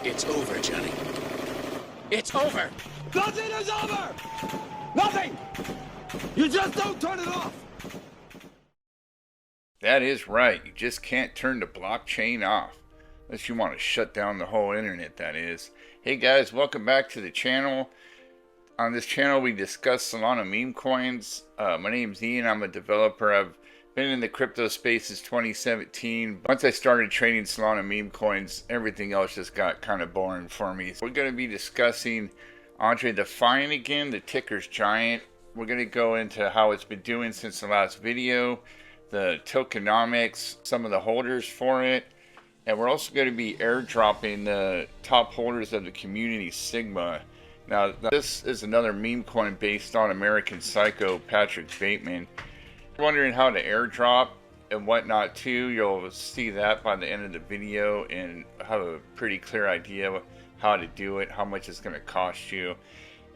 It's over, Johnny. It's over! Nothing is over! Nothing! You just don't turn it off! That is right. You just can't turn the blockchain off. Unless you want to shut down the whole internet, that is. Hey guys, welcome back to the channel. On this channel we discuss Solana meme coins. My name's Ian. I'm a developer. I've been in the crypto space since 2017. Once I started trading Solana meme coins, everything else just got kind of boring for me. We're going to be discussing AndreDefiant again. The ticker's giant. We're going to go into how it's been doing since the last video, the tokenomics, some of the holders for it, and we're also going to be airdropping the top holders of the community Sigma. Now this is another meme coin based on American Psycho Patrick Bateman. Wondering how to airdrop and whatnot too. You'll see that by the end of the video and have a pretty clear idea of how to do it, how much it's going to cost you.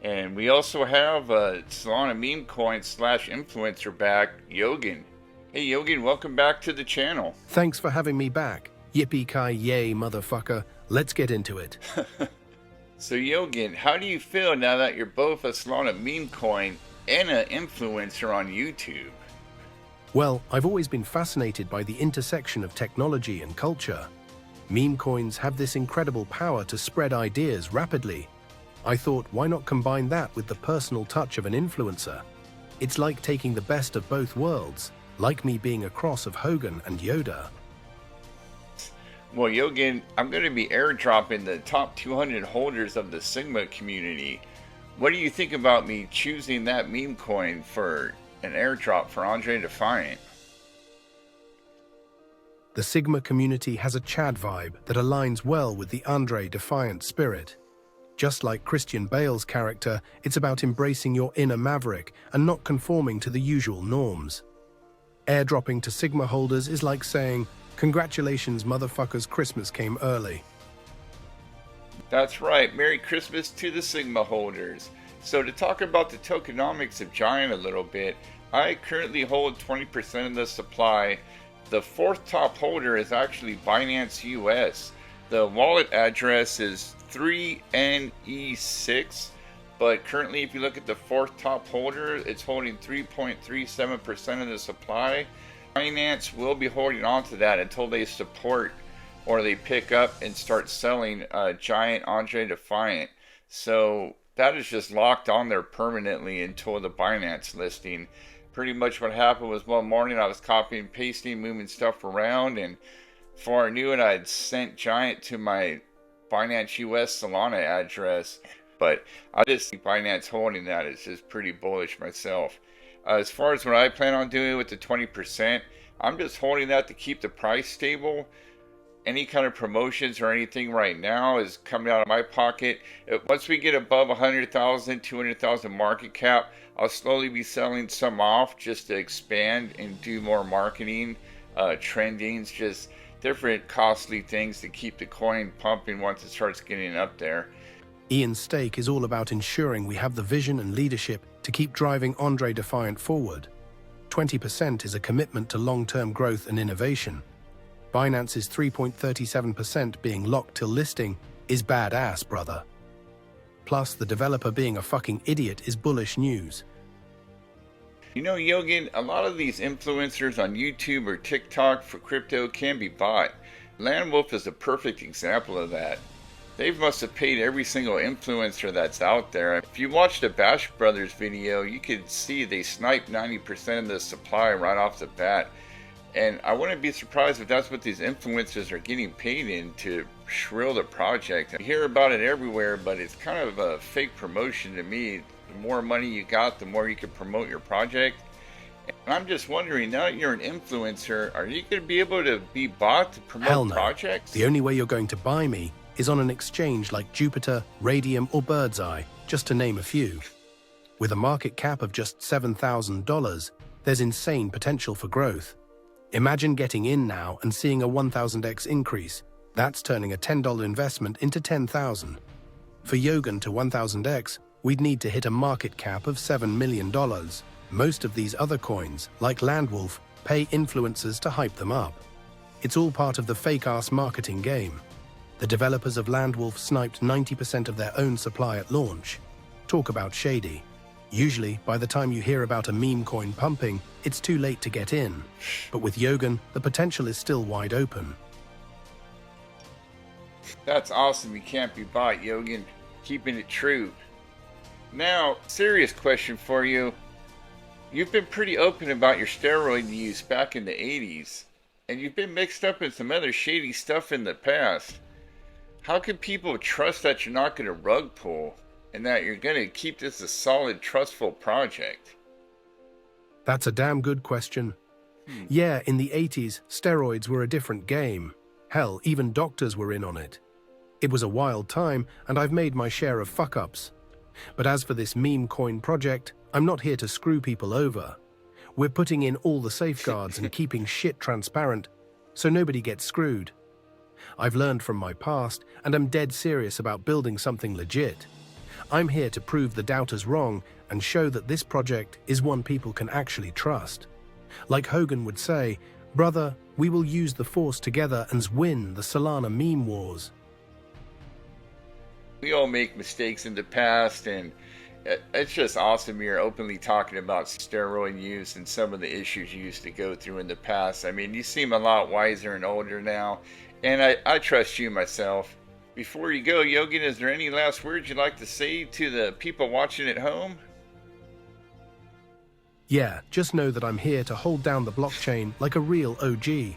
And we also have Solana Meme Coin/influencer back, Yogan. Hey Yogan, welcome back to the channel. Thanks for having me back. Yippee-ki-yay, motherfucker. Let's get into it. So Yogan, how do you feel now that you're both a Solana meme coin and an influencer on YouTube? Well, I've always been fascinated by the intersection of technology and culture. Meme coins have this incredible power to spread ideas rapidly. I thought, why not combine that with the personal touch of an influencer? It's like taking the best of both worlds, like me being a cross of Hogan and Yoda. Well, Yogan, I'm going to be airdropping the top 200 holders of the Sigma community. What do you think about me choosing that meme coin for an airdrop for AndreDefiant? The Sigma community has a Chad vibe that aligns well with the AndreDefiant spirit. Just like Christian Bale's character, it's about embracing your inner maverick and not conforming to the usual norms. Airdropping to Sigma holders is like saying, "Congratulations, motherfuckers, Christmas came early." That's right, Merry Christmas to the Sigma holders. So to talk about the tokenomics of Giant a little bit, I currently hold 20% of the supply. The fourth top holder is actually Binance US. The wallet address is 3NE6, but currently if you look at the fourth top holder, it's holding 3.37% of the supply. Binance will be holding on to that until they support or they pick up and start selling Giant AndreDefiant. So that is just locked on there permanently until the Binance listing. Pretty much what happened was one morning I was copying and pasting, moving stuff around, and before I knew it, I had sent Giant to my Binance US Solana address. But I just see Binance holding that. It's just pretty bullish myself. As far as what I plan on doing with the 20%, I'm just holding that to keep the price stable. Any kind of promotions or anything right now is coming out of my pocket. Once we get above 100,000, 200,000 market cap, I'll slowly be selling some off just to expand and do more marketing, trendings, just different costly things to keep the coin pumping once it starts getting up there. Ian's stake is all about ensuring we have the vision and leadership to keep driving AndreDefiant forward. 20% is a commitment to long-term growth and innovation. Binance's 3.37% being locked till listing is badass, brother. Plus, the developer being a fucking idiot is bullish news. You know, Yogan, a lot of these influencers on YouTube or TikTok for crypto can be bought. Landwolf is a perfect example of that. They must have paid every single influencer that's out there. If you watched the Bash Brothers video, you could see they sniped 90% of the supply right off the bat. And I wouldn't be surprised if that's what these influencers are getting paid in to shrill the project. You hear about it everywhere, but it's kind of a fake promotion to me. The more money you got, the more you can promote your project. And I'm just wondering, now that you're an influencer, are you going to be able to be bought to promote Hell no. projects? The only way you're going to buy me is on an exchange like Jupiter, RAYDIUM, or BIRDEYE, just to name a few. With a market cap of just $7,000, there's insane potential for growth. Imagine getting in now and seeing a 1000x increase. That's turning a $10 investment into 10,000. For Yogan to 1000x, we'd need to hit a market cap of $7 million. Most of these other coins, like Landwolf, pay influencers to hype them up. It's all part of the fake-ass marketing game. The developers of Landwolf sniped 90% of their own supply at launch. Talk about shady. Usually, by the time you hear about a meme coin pumping, it's too late to get in. But with Yogan, the potential is still wide open. That's awesome. You can't be bought, Yogan. Keeping it true. Now, serious question for you. You've been pretty open about your steroid use back in the 80s. And you've been mixed up in some other shady stuff in the past. How can people trust that you're not going to rug pull? And that you're going to keep this a solid, trustful project? That's a damn good question. Yeah, in the 80s, steroids were a different game. Hell, even doctors were in on it. It was a wild time, and I've made my share of fuck-ups. But as for this meme coin project, I'm not here to screw people over. We're putting in all the safeguards and keeping shit transparent, so nobody gets screwed. I've learned from my past, and I'm dead serious about building something legit. I'm here to prove the doubters wrong and show that this project is one people can actually trust. Like Hogan would say, brother, we will use the force together and win the Solana meme wars. We all make mistakes in the past, and it's just awesome you're openly talking about steroid use and some of the issues you used to go through in the past. I mean, you seem a lot wiser and older now, and I trust you myself. Before you go, Yogan, is there any last words you'd like to say to the people watching at home? Yeah, just know that I'm here to hold down the blockchain like a real OG.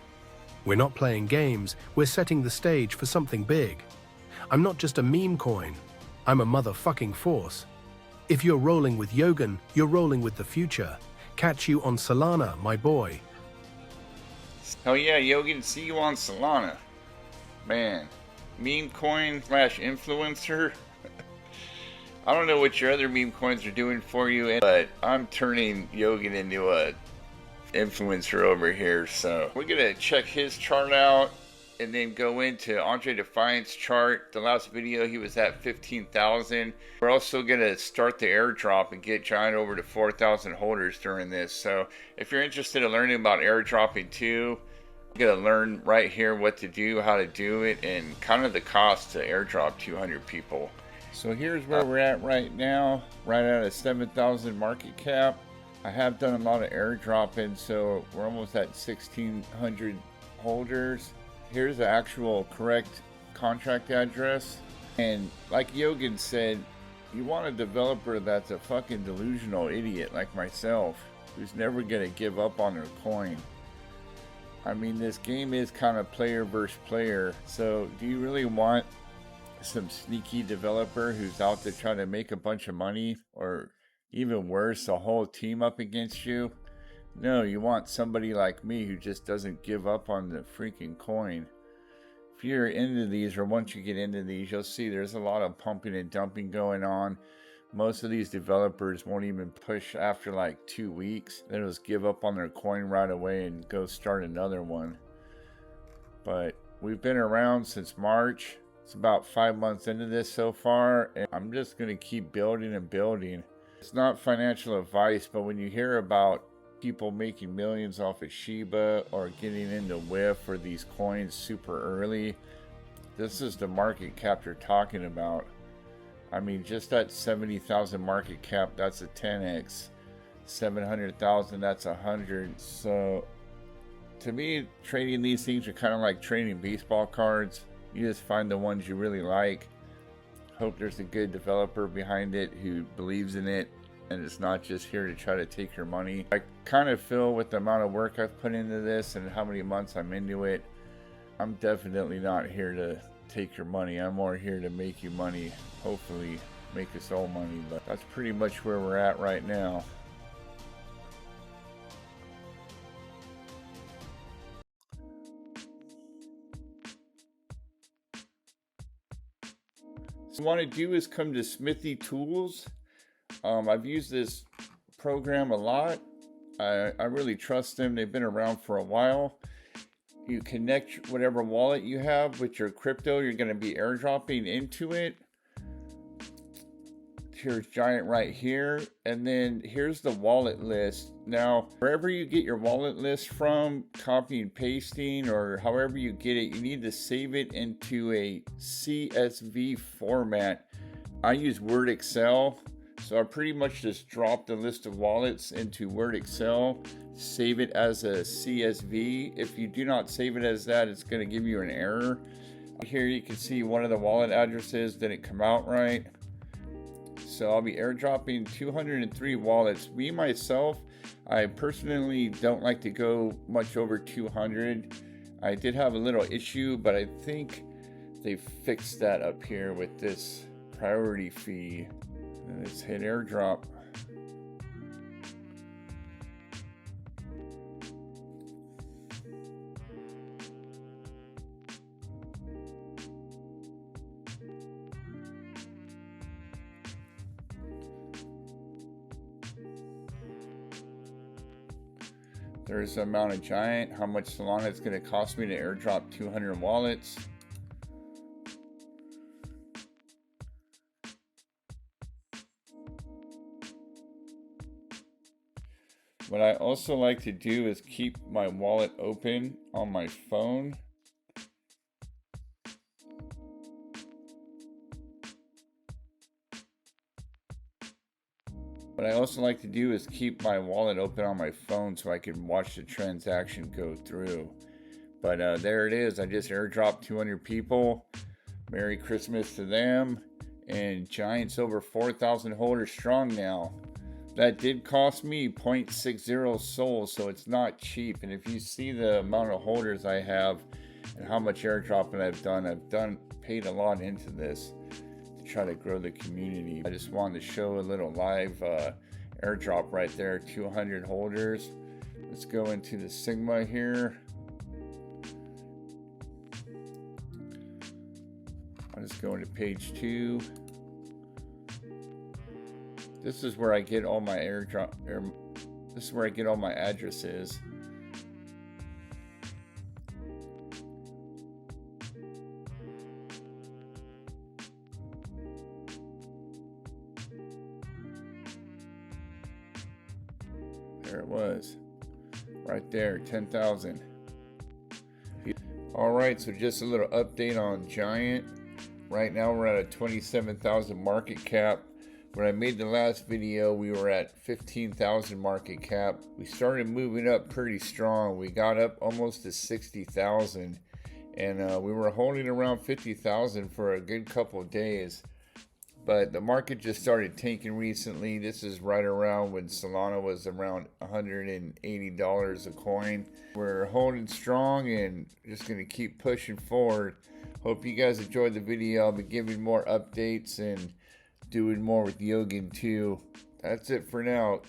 We're not playing games, we're setting the stage for something big. I'm not just a meme coin, I'm a motherfucking force. If you're rolling with Yogan, you're rolling with the future. Catch you on Solana, my boy. Oh yeah, Yogan, see you on Solana. Man. Meme coin / influencer. I don't know what your other meme coins are doing for you, but I'm turning Yogan into a influencer over here. So we're gonna check his chart out and then go into AndreDefiant's chart. The last video he was at 15,000. We're also gonna start the airdrop and get Giant over to 4,000 holders during this. So if you're interested in learning about airdropping too, you're going to learn right here what to do, how to do it, and kind of the cost to airdrop 200 people. So here's where we're at right now, right at a 7,000 market cap. I have done a lot of airdropping, so we're almost at 1,600 holders. Here's the actual correct contract address. And like Yogan said, you want a developer that's a fucking delusional idiot like myself, who's never going to give up on their coin. I mean, this game is kind of player versus player, so do you really want some sneaky developer who's out to try to make a bunch of money, or even worse, a whole team up against you? No, you want somebody like me who just doesn't give up on the freaking coin. If you're into these, or once you get into these, you'll see there's a lot of pumping and dumping going on. Most of these developers won't even push after like 2 weeks. They'll just give up on their coin right away and go start another one. But we've been around since March. It's about 5 months into this so far, and I'm just going to keep building and building. It's not financial advice, but when you hear about people making millions off of Shiba or getting into WIF or these coins super early, this is the market cap they're talking about. I mean, just that 70,000 market cap, that's a 10x. 700,000, that's 100. So to me, trading these things are kind of like trading baseball cards. You just find the ones you really like. Hope there's a good developer behind it who believes in it, and it's not just here to try to take your money. I kind of feel with the amount of work I've put into this and how many months I'm into it, I'm definitely not here to take your money. I'm more here to make you money, hopefully make us all money. But that's pretty much where we're at right now. So what you want to do is come to Smithy Tools. I've used this program a lot. I really trust them. They've been around for a while. You connect whatever wallet you have with your crypto you're going to be airdropping into it here's Giant right here, and then here's the wallet list. Now, wherever you get your wallet list from, copy and pasting, or however you get it, you need to save it into a CSV format. I use Word Excel, so I pretty much just drop the list of wallets into Word Excel, save it as a CSV. If you do not save it as that, it's going to give you an error. Here you can see one of the wallet addresses didn't come out right. So I'll be airdropping 203 wallets. Me, myself, I personally don't like to go much over 200. I did have a little issue, but I think they fixed that up here with this priority fee. And let's hit airdrop. There's the amount of Giant, how much Solana it's going to cost me to airdrop 200 wallets. What I also like to do is keep my wallet open on my phone. What I also like to do is keep my wallet open on my phone so I can watch the transaction go through. But there it is. I just airdropped 200 people. Merry Christmas to them. And Giant's over 4,000 holders strong now. That did cost me 0.60 souls, so it's not cheap. And if you see the amount of holders I have and how much airdropping I've paid a lot into this to try to grow the community. I just wanted to show a little live airdrop right there, 200 holders. Let's go into the Sigma here. I'll just go into page 2. This is where I get all my airdrop, this is where I get all my addresses. There it was, right there, 10,000. All right, so just a little update on Giant. Right now we're at a 27,000 market cap. When I made the last video, we were at 15,000 market cap. We started moving up pretty strong. We got up almost to 60,000, and we were holding around 50,000 for a good couple of days. But the market just started tanking recently. This is right around when Solana was around $180 a coin. We're holding strong and just going to keep pushing forward. Hope you guys enjoyed the video. I'll be giving more updates and doing more with Yogan too. That's it for now.